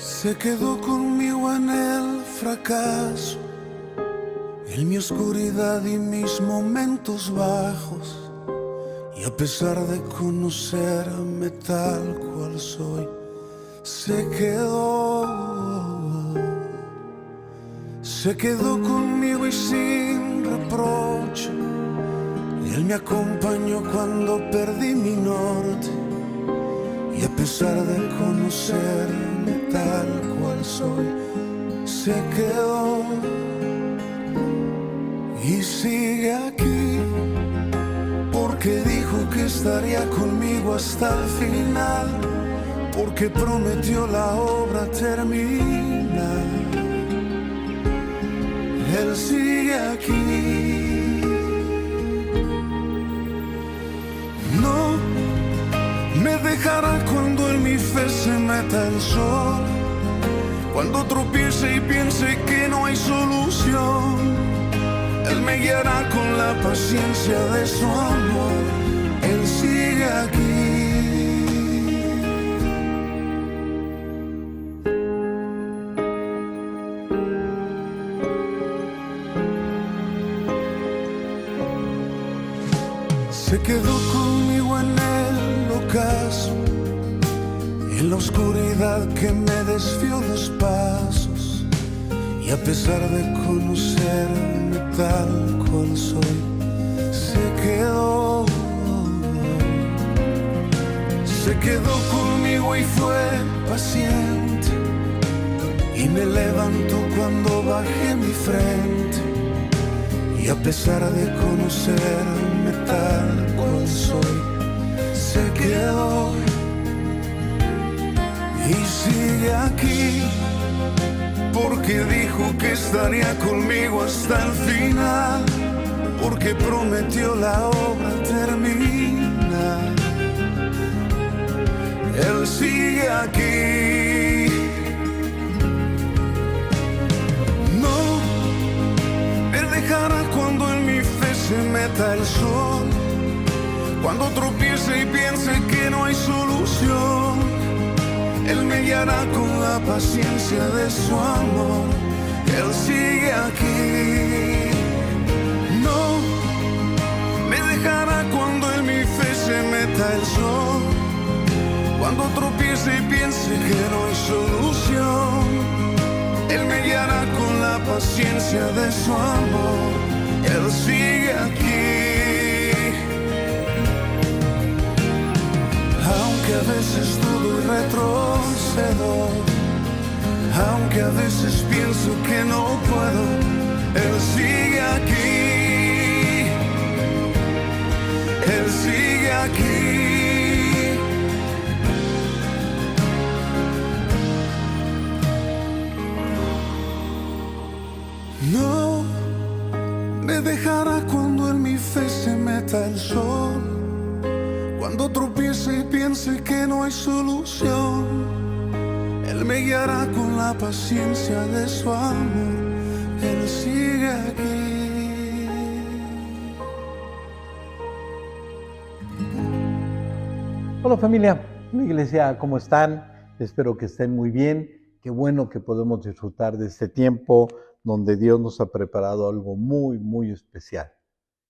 Se quedó conmigo en el fracaso, en mi oscuridad y mis momentos bajos. Y a pesar de conocerme tal cual soy, se quedó conmigo y sin reproche. Y él me acompañó cuando perdí mi norte. Y a pesar de conocerme tal cual soy, se quedó y sigue aquí, porque dijo que estaría conmigo hasta el final, porque prometió la obra terminar. Él sigue aquí. No me dejará cuando en mi fe se meta el sol, cuando tropiece y piense que no hay solución. Él me guiará con la paciencia de su amor. Él sigue aquí. Se quedó conmigo en el ocaso, en la oscuridad que me desvió los pasos. Y a pesar de conocerme tal cual soy, se quedó conmigo y fue paciente. Y me levantó cuando bajé mi frente. Y a pesar de conocerme tal cual soy, se quedó y sigue aquí, porque dijo que estaría conmigo hasta el final, porque prometió la obra terminar. Él sigue aquí. No me dejará cuando en mi fe se meta el sol, cuando tropiece y piense que no hay solución. Él me guiará con la paciencia de su amor. Él sigue aquí. No me dejará cuando en mi fe se meta el sol, cuando tropiece y piense que no hay solución. Él me guiará con la paciencia de su amor. Él sigue aquí. Aunque a veces dudo y retrocedo, aunque a veces pienso que no puedo, Él sigue aquí. Él sigue aquí. No me dejará cuando en mi fe se meta el sol, cuando tropiece y piense que no hay solución. Él me guiará con la paciencia de su amor. Él sigue aquí. Hola familia, mi iglesia, ¿cómo están? Espero que estén muy bien. Qué bueno que podemos disfrutar de este tiempo donde Dios nos ha preparado algo muy, muy especial.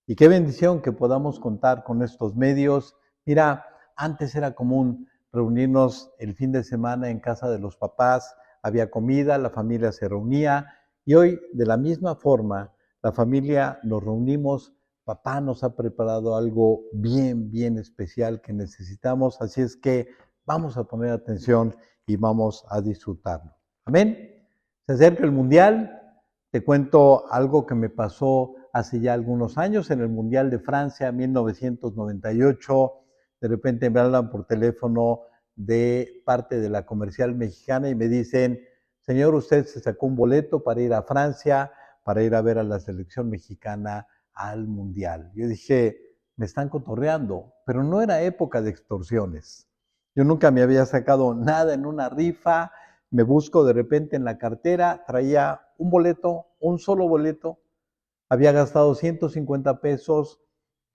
Y qué bendición que podamos contar con estos medios. Mira, antes era común reunirnos el fin de semana en casa de los papás, había comida, la familia se reunía y hoy de la misma forma la familia nos reunimos. Papá nos ha preparado algo bien, bien especial que necesitamos, así es que vamos a poner atención y vamos a disfrutarlo. Amén. Se acerca el Mundial. Te cuento algo que me pasó hace ya algunos años en el Mundial de Francia, 1998. De repente me hablan por teléfono de parte de la comercial mexicana y me dicen: señor, usted se sacó un boleto para ir a Francia, para ir a ver a la selección mexicana al Mundial. Yo dije, me están cotorreando, pero no era época de extorsiones. Yo nunca me había sacado nada en una rifa. Me busco de repente en la cartera, traía un boleto, un solo boleto. Había gastado 150 pesos,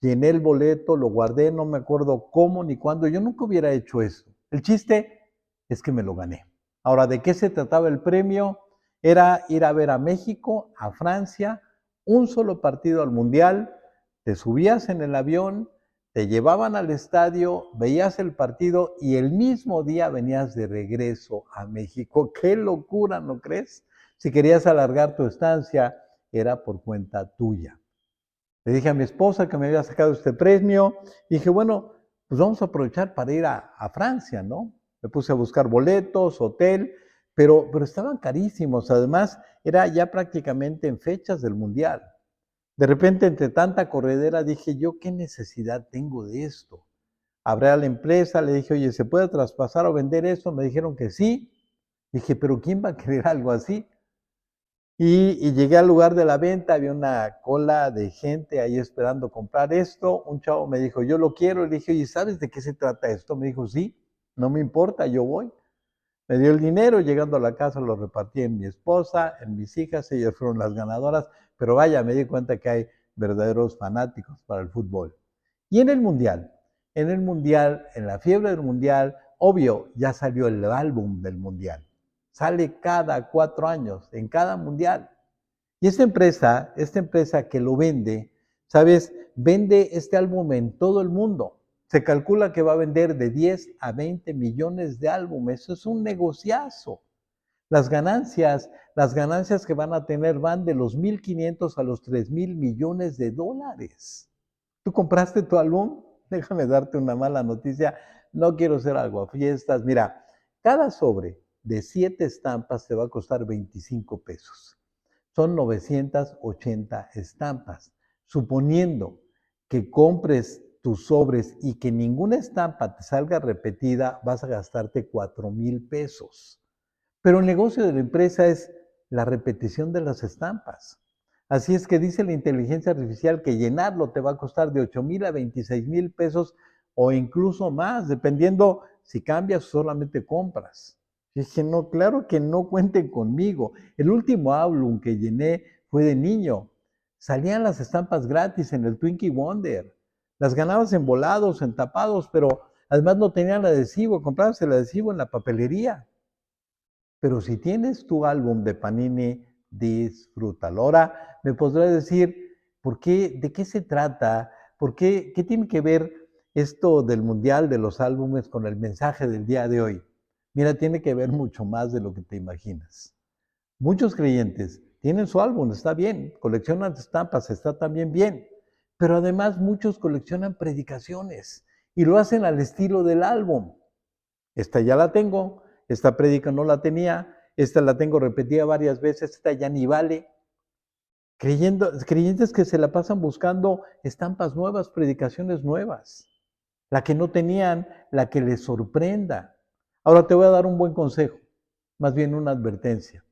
llené el boleto, lo guardé, no me acuerdo cómo ni cuándo. Yo nunca hubiera hecho eso. El chiste es que me lo gané. Ahora, ¿de qué se trataba el premio? Era ir a ver a México, a Francia, un solo partido al Mundial, te subías en el avión, te llevaban al estadio, veías el partido y el mismo día venías de regreso a México. ¡Qué locura!, ¿no crees? Si querías alargar tu estancia, era por cuenta tuya. Le dije a mi esposa que me había sacado este premio y dije, bueno, pues vamos a aprovechar para ir a Francia, ¿no? Me puse a buscar boletos, hotel, pero estaban carísimos. Además, era ya prácticamente en fechas del Mundial. De repente, entre tanta corredera, dije yo, ¿qué necesidad tengo de esto? Hablé a la empresa, le dije, oye, ¿se puede traspasar o vender esto? Me dijeron que sí. Dije, pero ¿quién va a querer algo así? Y llegué al lugar de la venta, había una cola de gente ahí esperando comprar esto. Un chavo me dijo, yo lo quiero. Le dije, oye, ¿sabes de qué se trata esto? Me dijo, sí, no me importa, yo voy. Me dio el dinero, llegando a la casa lo repartí en mi esposa, en mis hijas, ellas fueron las ganadoras, pero vaya, me di cuenta que hay verdaderos fanáticos para el fútbol. Y en el mundial, en la fiebre del mundial, obvio, ya salió el álbum del mundial. Sale cada 4 años, en cada mundial. Y esta empresa que lo vende, ¿sabes? Vende este álbum en todo el mundo. Se calcula que va a vender de 10 a 20 millones de álbumes. Eso es un negociazo. Las ganancias que van a tener van de los 1,500 a los 3,000 millones de dólares. ¿Tú compraste tu álbum? Déjame darte una mala noticia. No quiero ser aguafiestas. Mira, cada sobre de 7 estampas te va a costar 25 pesos. Son 980 estampas. Suponiendo que compres tus sobres y que ninguna estampa te salga repetida, vas a gastarte 4,000 pesos. Pero el negocio de la empresa es la repetición de las estampas. Así es que dice la inteligencia artificial que llenarlo te va a costar de 8,000 a 26,000 pesos o incluso más, dependiendo si cambias o solamente compras. Y dije, no, claro que no cuenten conmigo. El último álbum que llené fue de niño. Salían las estampas gratis en el Twinkie Wonder. Las ganabas en volados, en tapados, pero además no tenían adhesivo. Comprabas el adhesivo en la papelería. Pero si tienes tu álbum de Panini, disfrútalo. Ahora me podrás decir, ¿por qué? ¿De qué se trata? ¿Qué tiene que ver esto del mundial de los álbumes con el mensaje del día de hoy? Mira, tiene que ver mucho más de lo que te imaginas. Muchos creyentes tienen su álbum, está bien, coleccionan estampas, está también bien, pero además muchos coleccionan predicaciones y lo hacen al estilo del álbum. Esta ya la tengo, esta prédica no la tenía, esta la tengo repetida varias veces, esta ya ni vale. Creyentes que se la pasan buscando estampas nuevas, predicaciones nuevas, la que no tenían, la que les sorprenda. Ahora te voy a dar un buen consejo, más bien una advertencia.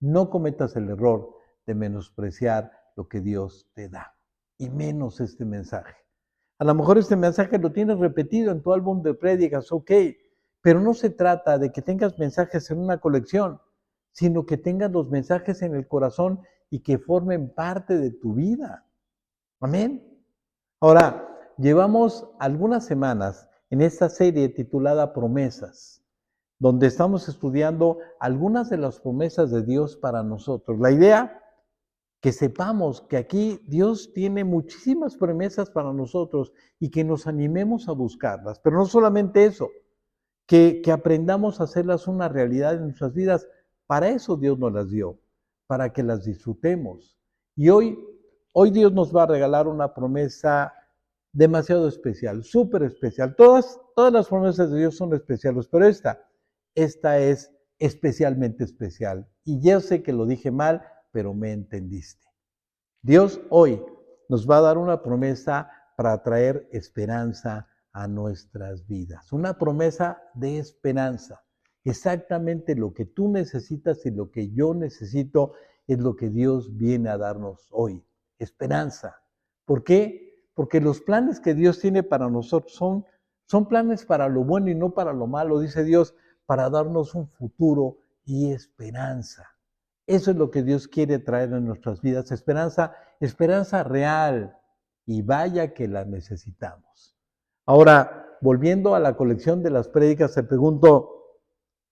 No cometas el error de menospreciar lo que Dios te da, y menos este mensaje. A lo mejor este mensaje lo tienes repetido en tu álbum de prédicas, ok, pero no se trata de que tengas mensajes en una colección, sino que tengas los mensajes en el corazón y que formen parte de tu vida. Amén. Ahora, llevamos algunas semanas en esta serie titulada Promesas, donde estamos estudiando algunas de las promesas de Dios para nosotros. La idea, que sepamos que aquí Dios tiene muchísimas promesas para nosotros y que nos animemos a buscarlas. Pero no solamente eso, que aprendamos a hacerlas una realidad en nuestras vidas. Para eso Dios nos las dio, para que las disfrutemos. Y hoy Dios nos va a regalar una promesa demasiado especial, súper especial. Todas las promesas de Dios son especiales, pero esta es especialmente especial. Y yo sé que lo dije mal, pero me entendiste. Dios hoy nos va a dar una promesa para traer esperanza a nuestras vidas. Una promesa de esperanza. Exactamente lo que tú necesitas y lo que yo necesito es lo que Dios viene a darnos hoy. Esperanza. ¿Por qué? Porque los planes que Dios tiene para nosotros son planes para lo bueno y no para lo malo, dice Dios, para darnos un futuro y esperanza. Eso es lo que Dios quiere traer en nuestras vidas, esperanza real, y vaya que la necesitamos. Ahora, volviendo a la colección de las prédicas, te pregunto,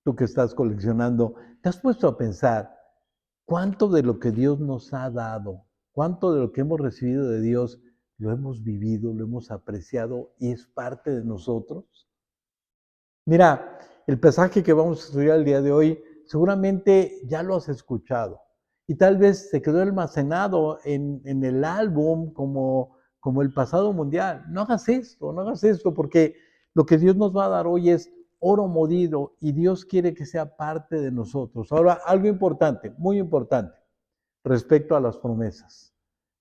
tú que estás coleccionando, ¿te has puesto a pensar cuánto de lo que Dios nos ha dado, cuánto de lo que hemos recibido de Dios lo hemos vivido, lo hemos apreciado y es parte de nosotros? Mira, el pasaje que vamos a estudiar el día de hoy, seguramente ya lo has escuchado y tal vez se quedó almacenado en el álbum como el pasado mundial. No hagas esto, porque lo que Dios nos va a dar hoy es oro molido y Dios quiere que sea parte de nosotros. Ahora, algo importante, muy importante, respecto a las promesas.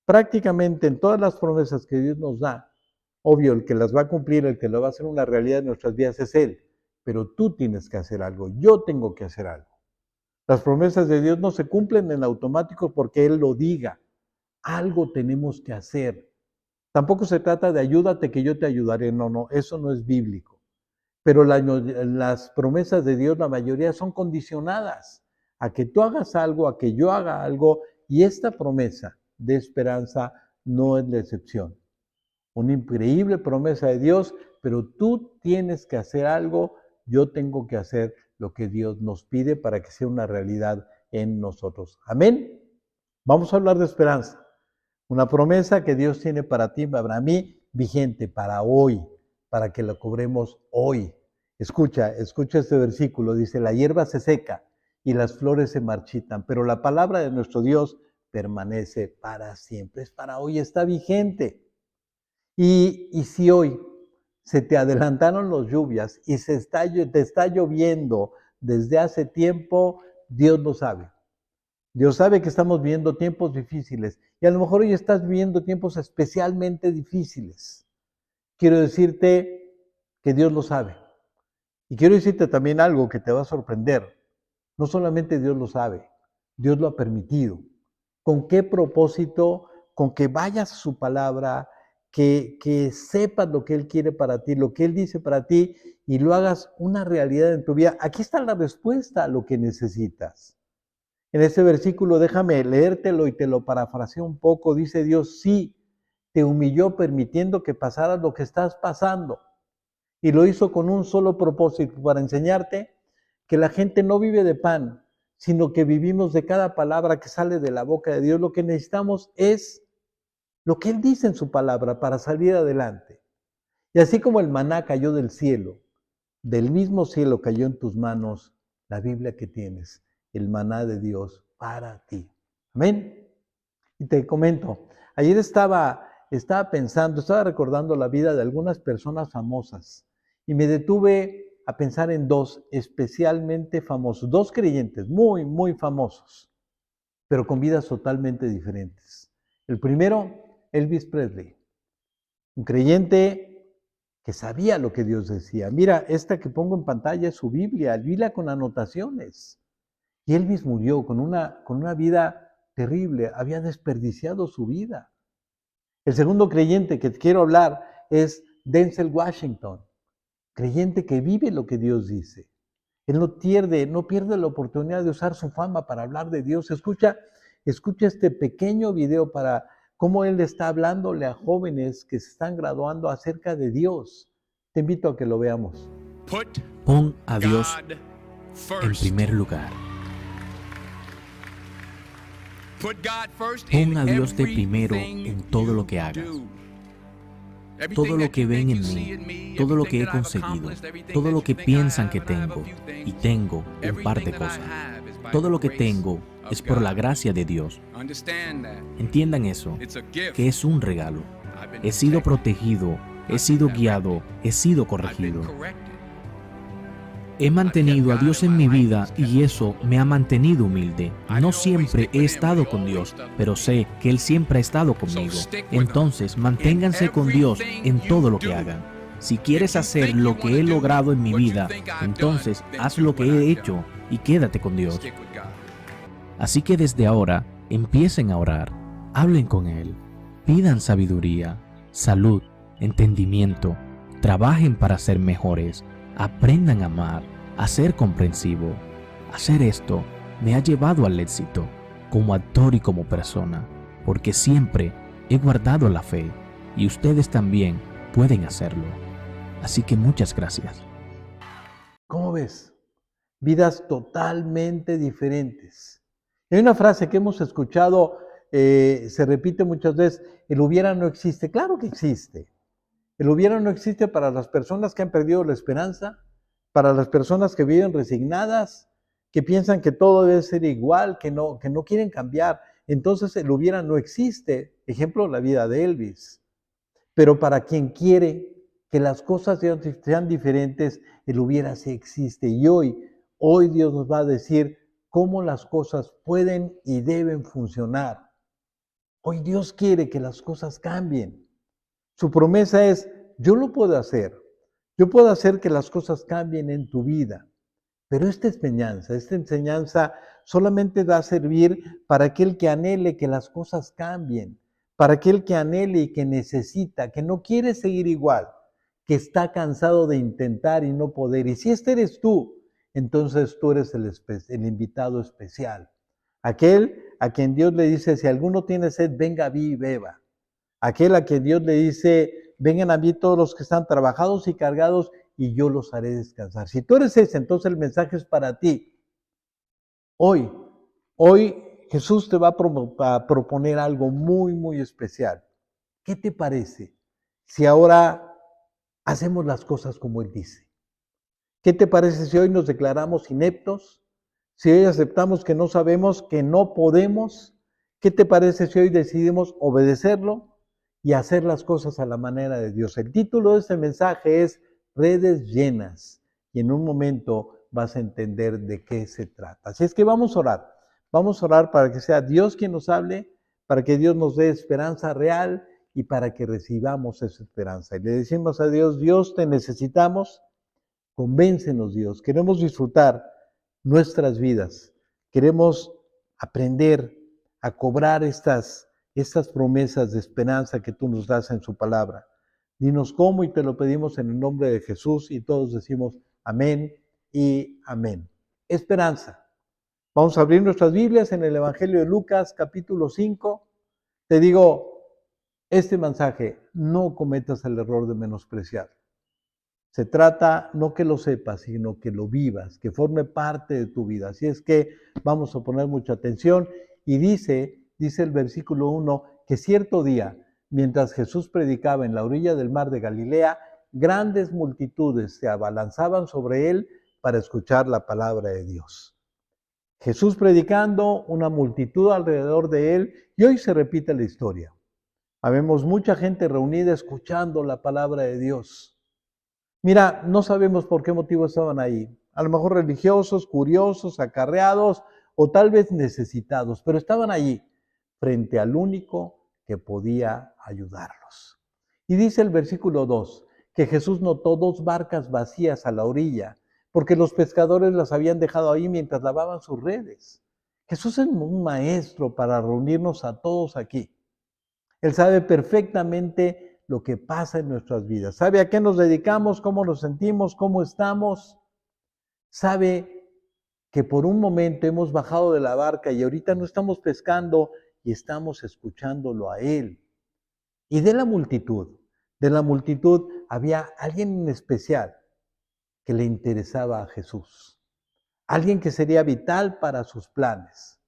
Prácticamente en todas las promesas que Dios nos da, obvio, el que las va a cumplir, el que lo va a hacer una realidad en nuestras vidas es Él. Pero tú tienes que hacer algo, yo tengo que hacer algo. Las promesas de Dios no se cumplen en automático porque Él lo diga. Algo tenemos que hacer. Tampoco se trata de ayúdate que yo te ayudaré. No, eso no es bíblico. Pero las promesas de Dios, la mayoría son condicionadas a que tú hagas algo, a que yo haga algo, y esta promesa de esperanza no es la excepción. Una increíble promesa de Dios, pero tú tienes que hacer algo. Yo tengo que hacer lo que Dios nos pide para que sea una realidad en nosotros. Amén. Vamos a hablar de esperanza. Una promesa que Dios tiene para ti, para mí, vigente para hoy, para que la cobremos hoy. Escucha este versículo. Dice, la hierba se seca y las flores se marchitan, pero la palabra de nuestro Dios permanece para siempre. Es para hoy, está vigente. Y si hoy se te adelantaron las lluvias y te está lloviendo desde hace tiempo, Dios lo sabe. Dios sabe que estamos viviendo tiempos difíciles y a lo mejor hoy estás viviendo tiempos especialmente difíciles. Quiero decirte que Dios lo sabe. Y quiero decirte también algo que te va a sorprender. No solamente Dios lo sabe, Dios lo ha permitido. ¿Con qué propósito? Con que vayas a su palabra, que sepas lo que Él quiere para ti, lo que Él dice para ti y lo hagas una realidad en tu vida. Aquí está la respuesta a lo que necesitas. En este versículo, déjame leértelo y te lo parafraseo un poco. Dice Dios, sí, te humilló permitiendo que pasaras lo que estás pasando. Y lo hizo con un solo propósito, para enseñarte que la gente no vive de pan, sino que vivimos de cada palabra que sale de la boca de Dios. Lo que necesitamos es lo que Él dice en su palabra para salir adelante. Y así como el maná cayó del cielo, del mismo cielo cayó en tus manos la Biblia que tienes, el maná de Dios para ti. Amén. Y te comento, ayer estaba recordando la vida de algunas personas famosas y me detuve a pensar en dos especialmente famosos, dos creyentes muy, muy famosos, pero con vidas totalmente diferentes. El primero, Elvis Presley, un creyente que sabía lo que Dios decía. Mira, esta que pongo en pantalla es su Biblia con anotaciones. Y Elvis murió con una vida terrible, había desperdiciado su vida. El segundo creyente que quiero hablar es Denzel Washington, creyente que vive lo que Dios dice. Él no pierde la oportunidad de usar su fama para hablar de Dios. Escucha este pequeño video para cómo él está hablándole a jóvenes que se están graduando acerca de Dios. Te invito a que lo veamos. Pon a Dios en primer lugar. Pon a Dios de primero en todo lo que hagas. Todo lo que ven en mí, todo lo que he conseguido, todo lo que piensan que tengo, y tengo un par de cosas. Todo lo que tengo es por la gracia de Dios. Entiendan eso, que es un regalo. He sido protegido, he sido guiado, he sido corregido. He mantenido a Dios en mi vida y eso me ha mantenido humilde. No siempre he estado con Dios, pero sé que Él siempre ha estado conmigo. Entonces, manténganse con Dios en todo lo que hagan. Si quieres hacer lo que he logrado en mi vida, entonces haz lo que he hecho y quédate con Dios. Así que desde ahora, empiecen a orar, hablen con Él, pidan sabiduría, salud, entendimiento, trabajen para ser mejores. Aprendan a amar, a ser comprensivo. Hacer esto me ha llevado al éxito, como actor y como persona, porque siempre he guardado la fe y ustedes también pueden hacerlo. Así que muchas gracias. ¿Cómo ves? vidas totalmente diferentes. Hay una frase que hemos escuchado, se repite muchas veces, el hubiera no existe. Claro que existe. El hubiera no existe para las personas que han perdido la esperanza, para las personas que viven resignadas, que piensan que todo debe ser igual, que no quieren cambiar. Entonces el hubiera no existe. Ejemplo, la vida de Elvis. Pero para quien quiere que las cosas sean diferentes, el hubiera sí existe. Y hoy Dios nos va a decir cómo las cosas pueden y deben funcionar. Hoy Dios quiere que las cosas cambien. Su promesa es, yo lo puedo hacer. Yo puedo hacer que las cosas cambien en tu vida. Pero esta enseñanza solamente va a servir para aquel que anhele que las cosas cambien, para aquel que anhele y que necesita, que no quiere seguir igual, que está cansado de intentar y no poder. Y si este eres tú, entonces tú eres el invitado especial. Aquel a quien Dios le dice, si alguno tiene sed, venga a mí y beba. Aquel a quien Dios le dice, vengan a mí todos los que están trabajados y cargados y yo los haré descansar. Si tú eres ese, entonces el mensaje es para ti. Hoy Jesús te va a proponer algo muy, muy especial. ¿Qué te parece si ahora hacemos las cosas como Él dice? ¿Qué te parece si hoy nos declaramos ineptos? Si hoy aceptamos que no sabemos, que no podemos. ¿Qué te parece si hoy decidimos obedecerlo y hacer las cosas a la manera de Dios? El título de este mensaje es Redes Llenas, y en un momento vas a entender de qué se trata. Así es que vamos a orar. Vamos a orar para que sea Dios quien nos hable, para que Dios nos dé esperanza real y para que recibamos esa esperanza. Y le decimos a Dios, Dios, te necesitamos, convéncenos, Dios. Queremos disfrutar nuestras vidas. Queremos aprender a cobrar estas promesas de esperanza que tú nos das en su palabra. Dinos cómo y te lo pedimos en el nombre de Jesús y todos decimos amén y amén. Esperanza. Vamos a abrir nuestras Biblias en el Evangelio de Lucas, capítulo 5. Te digo, este mensaje, no cometas el error de menospreciar. Se trata no que lo sepas, sino que lo vivas, que forme parte de tu vida. Así es que vamos a poner mucha atención. Y dice el versículo 1, que cierto día, mientras Jesús predicaba en la orilla del mar de Galilea, grandes multitudes se abalanzaban sobre él para escuchar la palabra de Dios. Jesús predicando, una multitud alrededor de él, y hoy se repite la historia. Habemos mucha gente reunida escuchando la palabra de Dios. Mira, no sabemos por qué motivo estaban ahí. A lo mejor religiosos, curiosos, acarreados o tal vez necesitados, pero estaban allí frente al único que podía ayudarlos. Y dice el versículo 2, que Jesús notó 2 barcas vacías a la orilla, porque los pescadores las habían dejado ahí mientras lavaban sus redes. Jesús es un maestro para reunirnos a todos aquí. Él sabe perfectamente lo que pasa en nuestras vidas. Sabe a qué nos dedicamos, cómo nos sentimos, cómo estamos. Sabe que por un momento hemos bajado de la barca y ahorita no estamos pescando y estamos escuchándolo a Él. Y de la multitud había alguien en especial que le interesaba a Jesús. Alguien que sería vital para sus planes.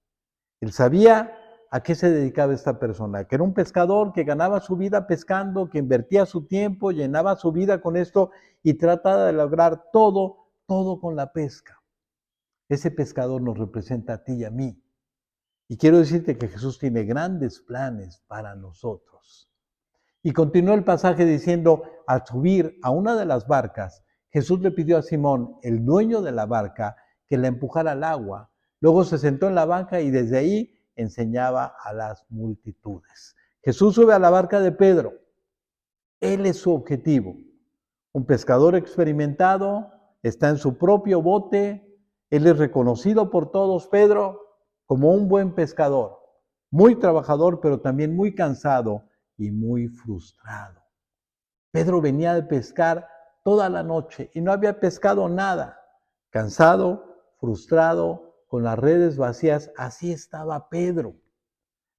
Él sabía a qué se dedicaba esta persona, que era un pescador que ganaba su vida pescando, que invertía su tiempo, llenaba su vida con esto y trataba de lograr todo con la pesca. Ese pescador nos representa a ti y a mí. Y quiero decirte que Jesús tiene grandes planes para nosotros. Y continuó el pasaje diciendo, al subir a una de las barcas, Jesús le pidió a Simón, el dueño de la barca, que la empujara al agua. Luego se sentó en la banca y desde ahí enseñaba a las multitudes. Jesús sube a la barca de Pedro. Él es su objetivo. Un pescador experimentado, está en su propio bote. Él es reconocido por todos, Pedro, como un buen pescador. Muy trabajador, pero también muy cansado y muy frustrado. Pedro venía de pescar toda la noche y no había pescado nada. Cansado, frustrado, con las redes vacías, así estaba Pedro.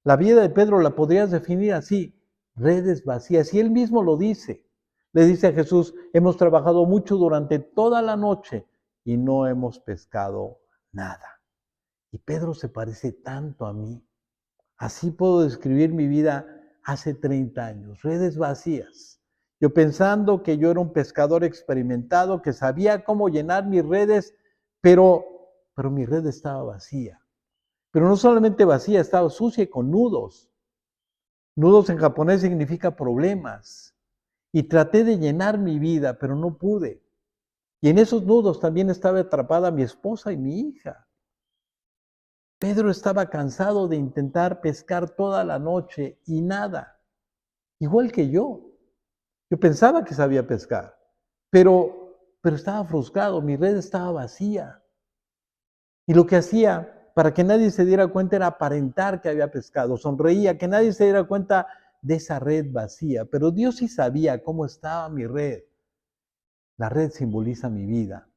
La vida de Pedro la podrías definir así, redes vacías, y él mismo lo dice. Le dice a Jesús, hemos trabajado mucho durante toda la noche y no hemos pescado nada. Y Pedro se parece tanto a mí. Así puedo describir mi vida hace 30 años, redes vacías. Yo pensando que yo era un pescador experimentado, que sabía cómo llenar mis redes, pero mi red estaba vacía. Pero no solamente vacía, estaba sucia y con nudos. Nudos en japonés significa problemas. Y traté de llenar mi vida, pero no pude. Y en esos nudos también estaba atrapada mi esposa y mi hija. Pedro estaba cansado de intentar pescar toda la noche y nada, igual que yo. Yo pensaba que sabía pescar, pero estaba frustrado, mi red estaba vacía. Y lo que hacía para que nadie se diera cuenta era aparentar que había pescado, sonreía, que nadie se diera cuenta de esa red vacía. Pero Dios sí sabía cómo estaba mi red. La red simboliza mi vida.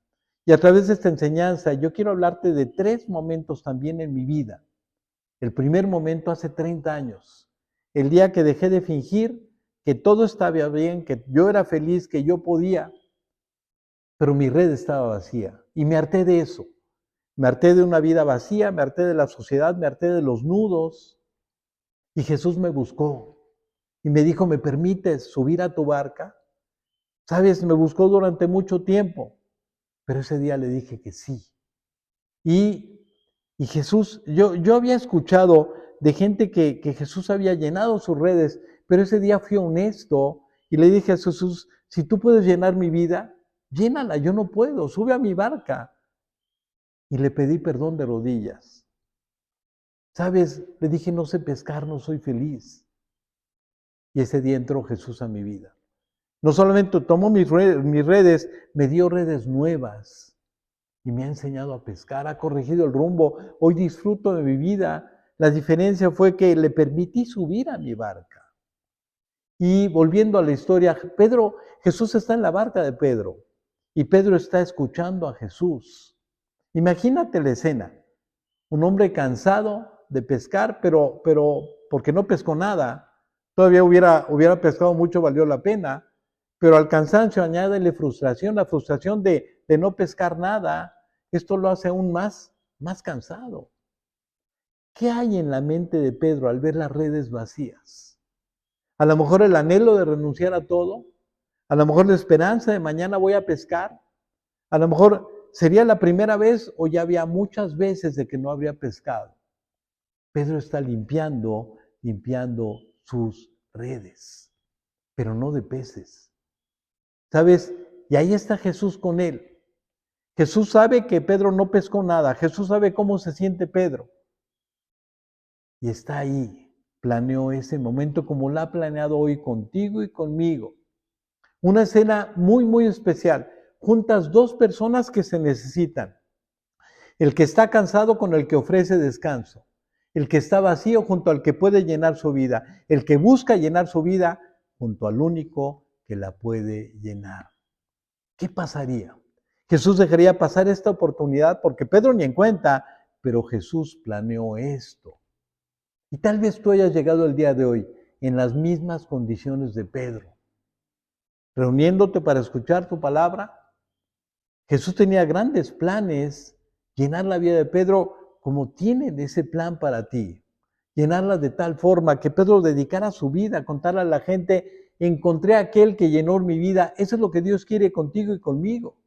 Y a través de esta enseñanza yo quiero hablarte de 3 momentos también en mi vida. El primer momento hace 30 años, el día que dejé de fingir que todo estaba bien, que yo era feliz, que yo podía, pero mi red estaba vacía. Y me harté de eso. Me harté de una vida vacía, me harté de la sociedad, me harté de los nudos. Y Jesús me buscó y me dijo, ¿me permites subir a tu barca? Sabes, me buscó durante mucho tiempo, pero ese día le dije que sí. Y Jesús, yo había escuchado de gente que Jesús había llenado sus redes, pero ese día fui honesto y le dije a Jesús, si tú puedes llenar mi vida, llénala, yo no puedo, sube a mi barca. Y le pedí perdón de rodillas. ¿Sabes? Le dije, no sé pescar, no soy feliz. Y ese día entró Jesús a mi vida. No solamente tomó mis redes, me dio redes nuevas. Y me ha enseñado a pescar, ha corregido el rumbo. Hoy disfruto de mi vida. La diferencia fue que le permití subir a mi barca. Y volviendo a la historia, Jesús está en la barca de Pedro. Y Pedro está escuchando a Jesús. Imagínate la escena. Un hombre cansado de pescar, pero porque no pescó nada. Todavía hubiera pescado mucho, valió la pena. Pero al cansancio añádele frustración, la frustración de no pescar nada. Esto lo hace aún más cansado. ¿Qué hay en la mente de Pedro al ver las redes vacías? A lo mejor el anhelo de renunciar a todo. A lo mejor la esperanza de mañana voy a pescar. A lo mejor sería la primera vez o ya había muchas veces de que no habría pescado. Pedro está limpiando sus redes, pero no de peces. ¿Sabes? Y ahí está Jesús con él. Jesús sabe que Pedro no pescó nada. Jesús sabe cómo se siente Pedro. Y está ahí. Planeó ese momento como lo ha planeado hoy contigo y conmigo. Una escena muy, muy especial. Juntas 2 personas que se necesitan. El que está cansado con el que ofrece descanso. El que está vacío junto al que puede llenar su vida. El que busca llenar su vida junto al único que la puede llenar. ¿Qué pasaría? Jesús dejaría pasar esta oportunidad porque Pedro ni en cuenta, pero Jesús planeó esto. Y tal vez tú hayas llegado el día de hoy en las mismas condiciones de Pedro, reuniéndote para escuchar tu palabra. Jesús tenía grandes planes, llenar la vida de Pedro como tiene ese plan para ti, llenarla de tal forma que Pedro dedicara su vida a contarle a la gente, encontré a aquel que llenó mi vida. Eso es lo que Dios quiere contigo y conmigo.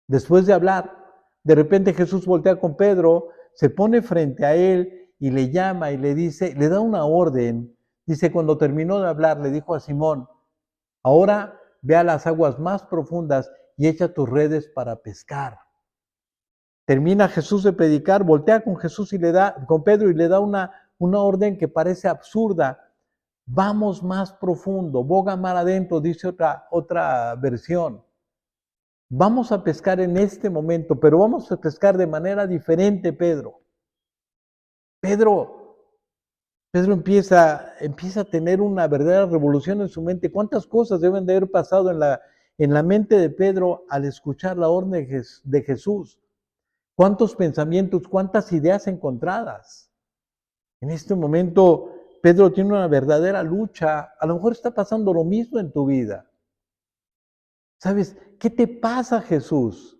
Después de hablar, de repente Jesús voltea con Pedro, se pone frente a él y le llama y le dice, le da una orden. Dice, cuando terminó de hablar, le dijo a Simón, ahora ve a las aguas más profundas y echa tus redes para pescar. Termina Jesús de predicar, voltea con Jesús y con Pedro y le da una orden que parece absurda. Vamos más profundo, boga mar adentro, dice otra versión. Vamos a pescar en este momento, pero vamos a pescar de manera diferente, Pedro. Pedro empieza a tener una verdadera revolución en su mente. ¿Cuántas cosas deben de haber pasado en la mente de Pedro al escuchar la orden de Jesús? ¿Cuántos pensamientos, cuántas ideas encontradas? En este momento, Pedro tiene una verdadera lucha. A lo mejor está pasando lo mismo en tu vida. ¿Sabes? ¿Qué te pasa, Jesús?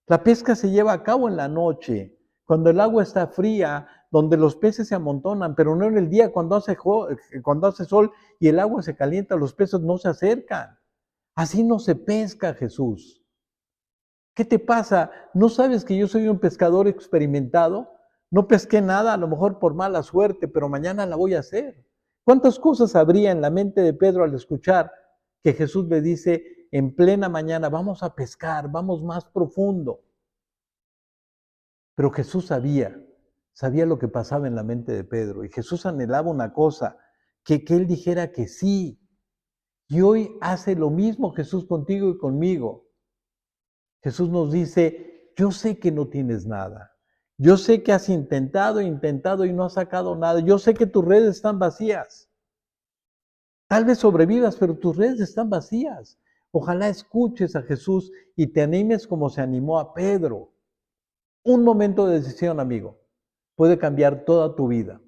La pesca se lleva a cabo en la noche, cuando el agua está fría, donde los peces se amontonan, pero no en el día cuando hace sol y el agua se calienta, los peces no se acercan. Así no se pesca, Jesús. ¿Qué te pasa? ¿No sabes que yo soy un pescador experimentado? No pesqué nada, a lo mejor por mala suerte, pero mañana la voy a hacer. ¿Cuántas cosas habría en la mente de Pedro al escuchar que Jesús le dice en plena mañana, vamos a pescar, vamos más profundo? Pero Jesús sabía lo que pasaba en la mente de Pedro, y Jesús anhelaba una cosa, que él dijera que sí. Y hoy hace lo mismo Jesús contigo y conmigo. Jesús nos dice, yo sé que no tienes nada. Yo sé que has intentado y no has sacado nada. Yo sé que tus redes están vacías. Tal vez sobrevivas, pero tus redes están vacías. Ojalá escuches a Jesús y te animes como se animó a Pedro. Un momento de decisión, amigo, puede cambiar toda tu vida,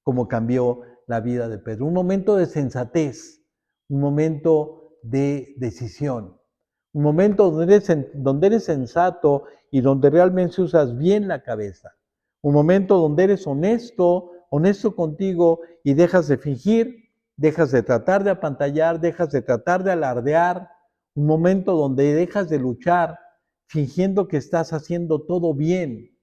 como cambió la vida de Pedro. Un momento de sensatez, un momento de decisión. Un momento donde eres sensato y donde realmente usas bien la cabeza. Un momento donde eres honesto contigo y dejas de fingir, dejas de tratar de apantallar, dejas de tratar de alardear. Un momento donde dejas de luchar fingiendo que estás haciendo todo bien.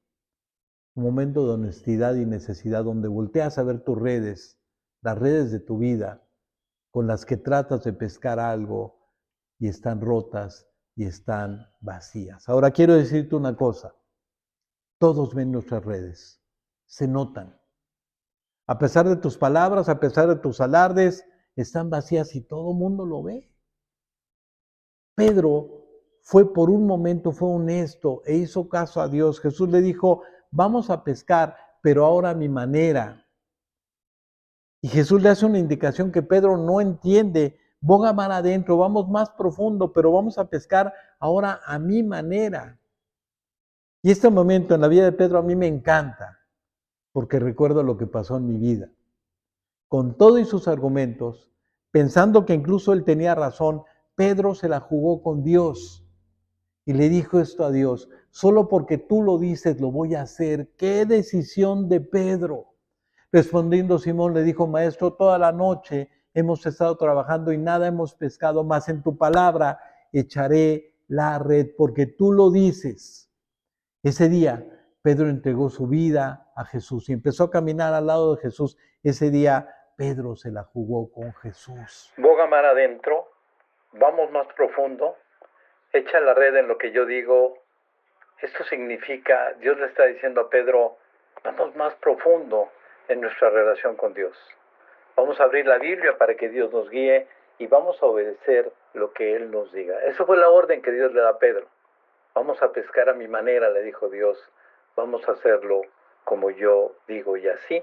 Un momento de honestidad y necesidad donde volteas a ver tus redes, las redes de tu vida, con las que tratas de pescar algo, y están rotas y están vacías. Ahora quiero decirte una cosa, todos ven nuestras redes, se notan. A pesar de tus palabras, a pesar de tus alardes, están vacías y todo el mundo lo ve. Pedro por un momento fue honesto e hizo caso a Dios. Jesús le dijo, vamos a pescar, pero ahora a mi manera. Y Jesús le hace una indicación que Pedro no entiende. Boga mar adentro, vamos más profundo, pero vamos a pescar ahora a mi manera. Y este momento en la vida de Pedro a mí me encanta, porque recuerdo lo que pasó en mi vida. Con todo y sus argumentos, pensando que incluso él tenía razón, Pedro se la jugó con Dios y le dijo esto a Dios, solo porque tú lo dices lo voy a hacer. ¡Qué decisión de Pedro! Respondiendo Simón le dijo, maestro, toda la noche hemos estado trabajando y nada hemos pescado, mas en tu palabra echaré la red, porque tú lo dices. Ese día Pedro entregó su vida a Jesús y empezó a caminar al lado de Jesús. Ese día Pedro se la jugó con Jesús. Boga mar adentro, vamos más profundo, echa la red en lo que yo digo. Esto significa, Dios le está diciendo a Pedro, vamos más profundo en nuestra relación con Dios. Vamos a abrir la Biblia para que Dios nos guíe y vamos a obedecer lo que Él nos diga. Eso fue la orden que Dios le da a Pedro. Vamos a pescar a mi manera, le dijo Dios. Vamos a hacerlo como yo digo y así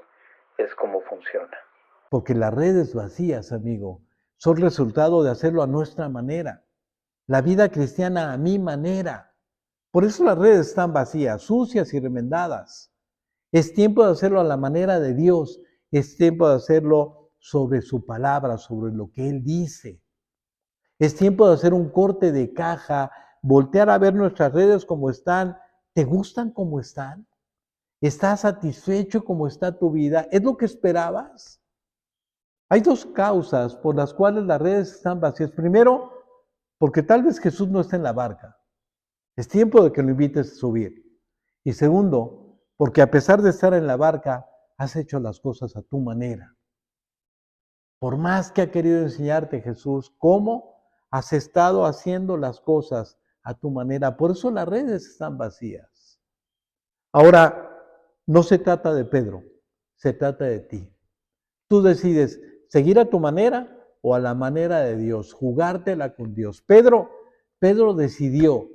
es como funciona. Porque las redes vacías, amigo, son resultado de hacerlo a nuestra manera. La vida cristiana a mi manera. Por eso las redes están vacías, sucias y remendadas. Es tiempo de hacerlo a la manera de Dios. Es tiempo de hacerlo sobre su palabra, sobre lo que Él dice. Es tiempo de hacer un corte de caja, voltear a ver nuestras redes como están. ¿Te gustan como están? ¿Estás satisfecho como está tu vida? ¿Es lo que esperabas? Hay dos causas por las cuales las redes están vacías. Primero, porque tal vez Jesús no está en la barca. Es tiempo de que lo invites a subir. Y segundo, porque a pesar de estar en la barca, has hecho las cosas a tu manera. Por más que ha querido enseñarte Jesús cómo, has estado haciendo las cosas a tu manera. Por eso las redes están vacías. Ahora, no se trata de Pedro, se trata de ti. Tú decides seguir a tu manera o a la manera de Dios, jugártela con Dios. Pedro decidió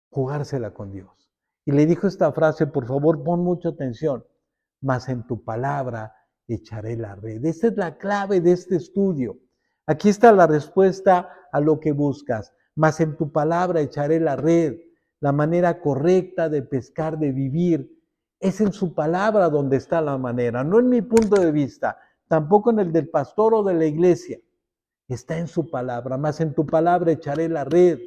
jugársela con Dios. Y le dijo esta frase, por favor, pon mucha atención, mas en tu palabra echaré la red. Esta es la clave de este estudio. Aquí está la respuesta a lo que buscas. Mas en tu palabra echaré la red. La manera correcta de pescar, de vivir, es en su palabra donde está la manera, no en mi punto de vista, tampoco en el del pastor o de la iglesia. Está en su palabra, mas en tu palabra echaré la red.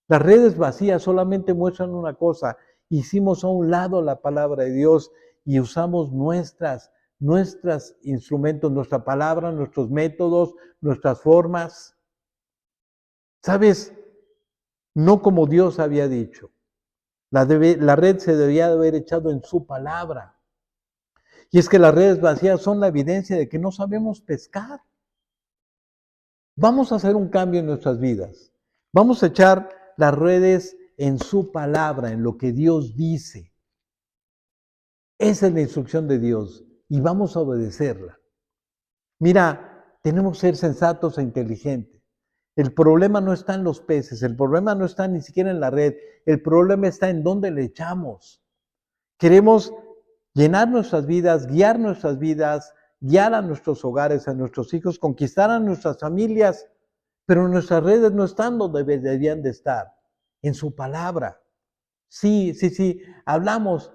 Las redes vacías solamente muestran una cosa: hicimos a un lado la palabra de Dios y usamos nuestros instrumentos, nuestra palabra, nuestros métodos, nuestras formas. ¿Sabes? No como Dios había dicho. La red se debía de haber echado en su palabra. Y es que las redes vacías son la evidencia de que no sabemos pescar. Vamos a hacer un cambio en nuestras vidas. Vamos a echar las redes en su palabra, en lo que Dios dice. Esa es la instrucción de Dios y vamos a obedecerla. Mira, tenemos que ser sensatos e inteligentes. El problema no está en los peces, el problema no está ni siquiera en la red, el problema está en dónde le echamos. Queremos llenar nuestras vidas, guiar a nuestros hogares, a nuestros hijos, conquistar a nuestras familias, pero nuestras redes no están donde deberían de estar, en su palabra. Sí, hablamos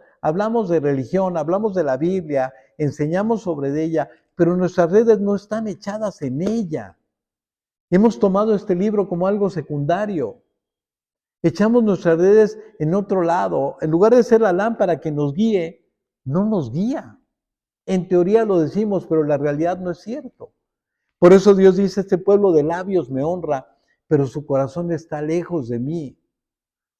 de religión, hablamos de la Biblia, enseñamos sobre ella, pero nuestras redes no están echadas en ella. Hemos tomado este libro como algo secundario. Echamos nuestras redes en otro lado. En lugar de ser la lámpara que nos guíe, no nos guía. En teoría lo decimos, pero la realidad no es cierto. Por eso Dios dice: este pueblo de labios me honra, pero su corazón está lejos de mí.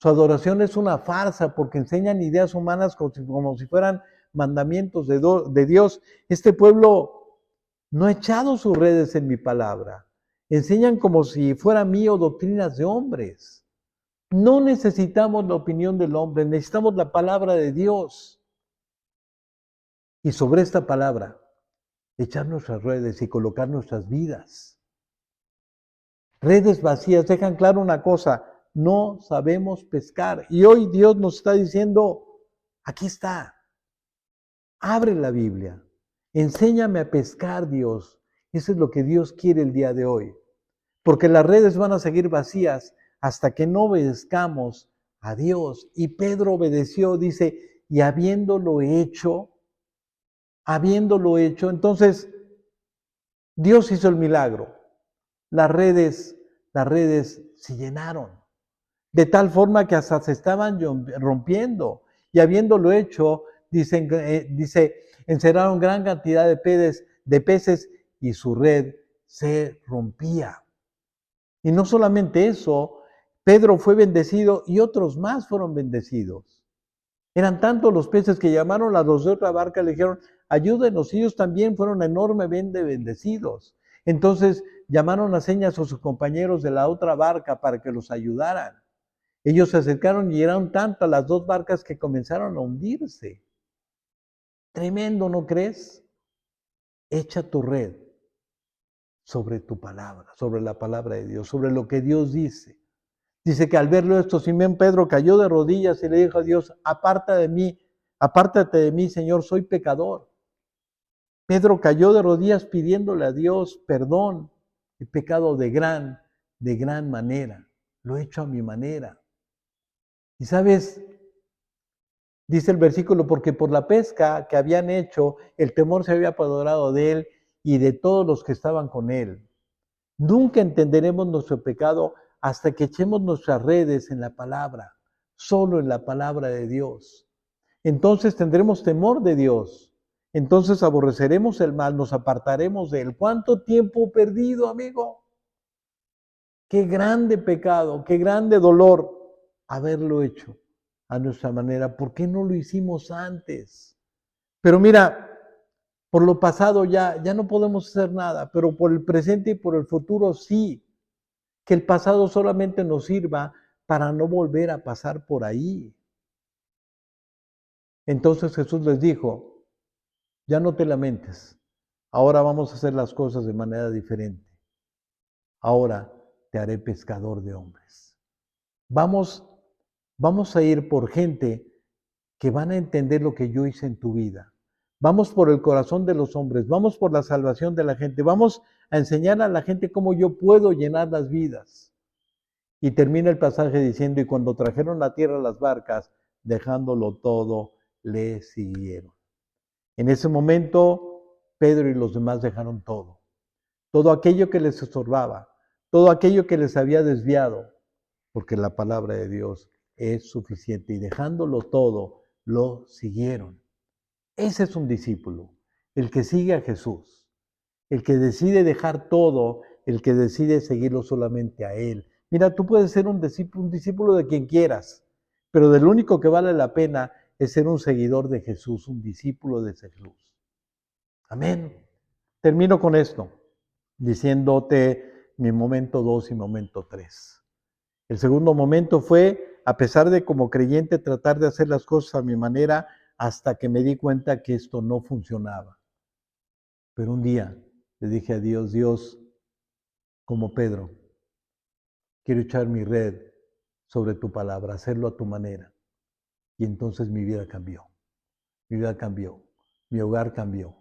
Su adoración es una farsa porque enseñan ideas humanas como si fueran mandamientos de Dios. Este pueblo no ha echado sus redes en mi palabra. Enseñan como si fuera mío doctrinas de hombres. No necesitamos la opinión del hombre, necesitamos la palabra de Dios. Y sobre esta palabra, echar nuestras redes y colocar nuestras vidas. Redes vacías dejan claro una cosa: no sabemos pescar. Y hoy Dios nos está diciendo: aquí está, abre la Biblia, enséñame a pescar, Dios. Eso es lo que Dios quiere el día de hoy. Porque las redes van a seguir vacías hasta que no obedezcamos a Dios. Y Pedro obedeció, dice, y habiéndolo hecho, entonces Dios hizo el milagro. Las redes se llenaron, de tal forma que hasta se estaban rompiendo. Y habiéndolo hecho, dice, encerraron gran cantidad de peces y su red se rompía. Y no solamente eso, Pedro fue bendecido y otros más fueron bendecidos. Eran tantos los peces que llamaron a los de otra barca y le dijeron: ayúdenos. Ellos también fueron enormemente bendecidos. Entonces llamaron a señas a sus compañeros de la otra barca para que los ayudaran. Ellos se acercaron y eran tantas las dos barcas que comenzaron a hundirse. Tremendo, ¿no crees? Echa tu red sobre tu palabra, sobre la palabra de Dios, sobre lo que Dios dice. Dice que al verlo esto, Simón Pedro cayó de rodillas y le dijo a Dios: apártate de mí, Señor, soy pecador. Pedro cayó de rodillas pidiéndole a Dios perdón. He pecado de gran manera. Lo he hecho a mi manera. Y sabes, dice el versículo: porque por la pesca que habían hecho, el temor se había apoderado de él y de todos los que estaban con él. Nunca entenderemos nuestro pecado hasta que echemos nuestras redes en la palabra, solo en la palabra de Dios. Entonces tendremos temor de Dios. Entonces aborreceremos el mal, nos apartaremos de él. ¿Cuánto tiempo perdido, amigo? Qué grande pecado, qué grande dolor haberlo hecho a nuestra manera. ¿Por qué no lo hicimos antes? Pero mira, por lo pasado ya no podemos hacer nada, pero por el presente y por el futuro sí. Que el pasado solamente nos sirva para no volver a pasar por ahí. Entonces Jesús les dijo: ya no te lamentes, ahora vamos a hacer las cosas de manera diferente. Ahora te haré pescador de hombres. Vamos a ir por gente que van a entender lo que yo hice en tu vida. Vamos por el corazón de los hombres, vamos por la salvación de la gente, vamos a enseñar a la gente cómo yo puedo llenar las vidas. Y termina el pasaje diciendo: y cuando trajeron a tierra las barcas, dejándolo todo, le siguieron. En ese momento, Pedro y los demás dejaron todo aquello que les estorbaba, todo aquello que les había desviado. porque la palabra de Dios es suficiente. Y dejándolo todo, lo siguieron. Ese es un discípulo, el que sigue a Jesús, el que decide dejar todo, el que decide seguirlo solamente a Él. Mira, tú puedes ser un discípulo de quien quieras, pero del único que vale la pena es ser un seguidor de Jesús, un discípulo de Jesús. Amén. Termino con esto, diciéndote mi momento 2 y momento 3. El segundo momento fue, a pesar de como creyente tratar de hacer las cosas a mi manera, hasta que me di cuenta que esto no funcionaba. Pero un día le dije a Dios, Dios, como Pedro, quiero echar mi red sobre tu palabra, hacerlo a tu manera. Y entonces mi vida cambió, mi hogar cambió.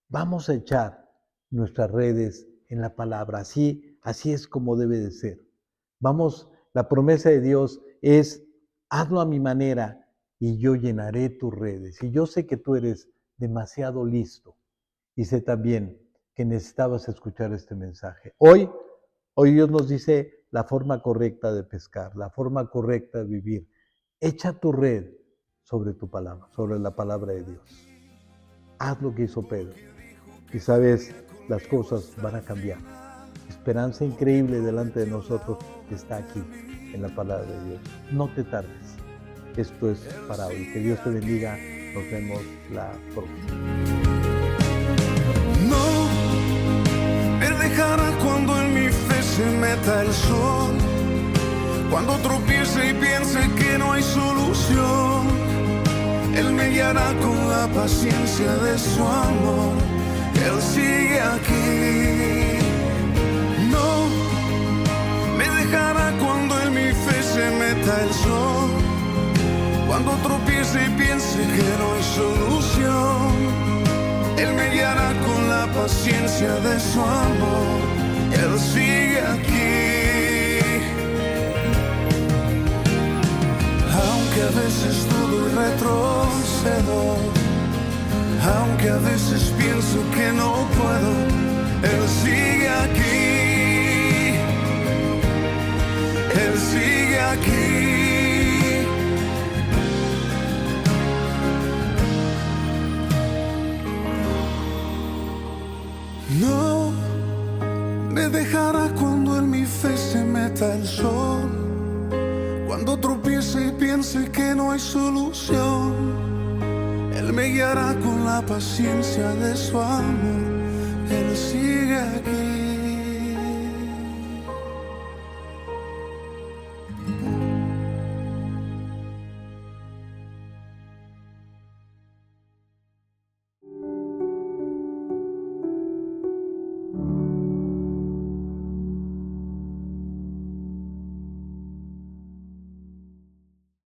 Vamos a echar nuestras redes en la palabra, así es como debe de ser. Vamos, la promesa de Dios es, hazlo a mi manera y yo llenaré tus redes. Y yo sé que tú eres demasiado listo y sé también que necesitabas escuchar este mensaje. Hoy Dios nos dice la forma correcta de pescar, la forma correcta de vivir. Echa tu red sobre tu palabra, sobre la palabra de Dios. Haz lo que hizo Pedro. Y sabes, las cosas van a cambiar. Esperanza increíble delante de nosotros está aquí, en la palabra de Dios. No te tardes. Esto es para hoy. Que Dios te bendiga. Nos vemos la próxima. No me dejará cuando en mi fe se meta el sol, cuando tropiece y piense que no hay solución. Él me guiará con la paciencia de su amor. Él sigue aquí. No me dejará cuando en mi fe se meta el sol, cuando tropiece y piense que no hay solución. Él me guiará con la paciencia de su amor. Él sigue aquí. Aunque a veces dudo y retrocedo, aunque a veces pienso que no puedo, Él sigue aquí. Él sigue aquí. No me dejará cuando en mi fe se meta el sol, cuando tropiece y piense que no hay solución. Él me guiará con la paciencia de su amor. Él sigue aquí.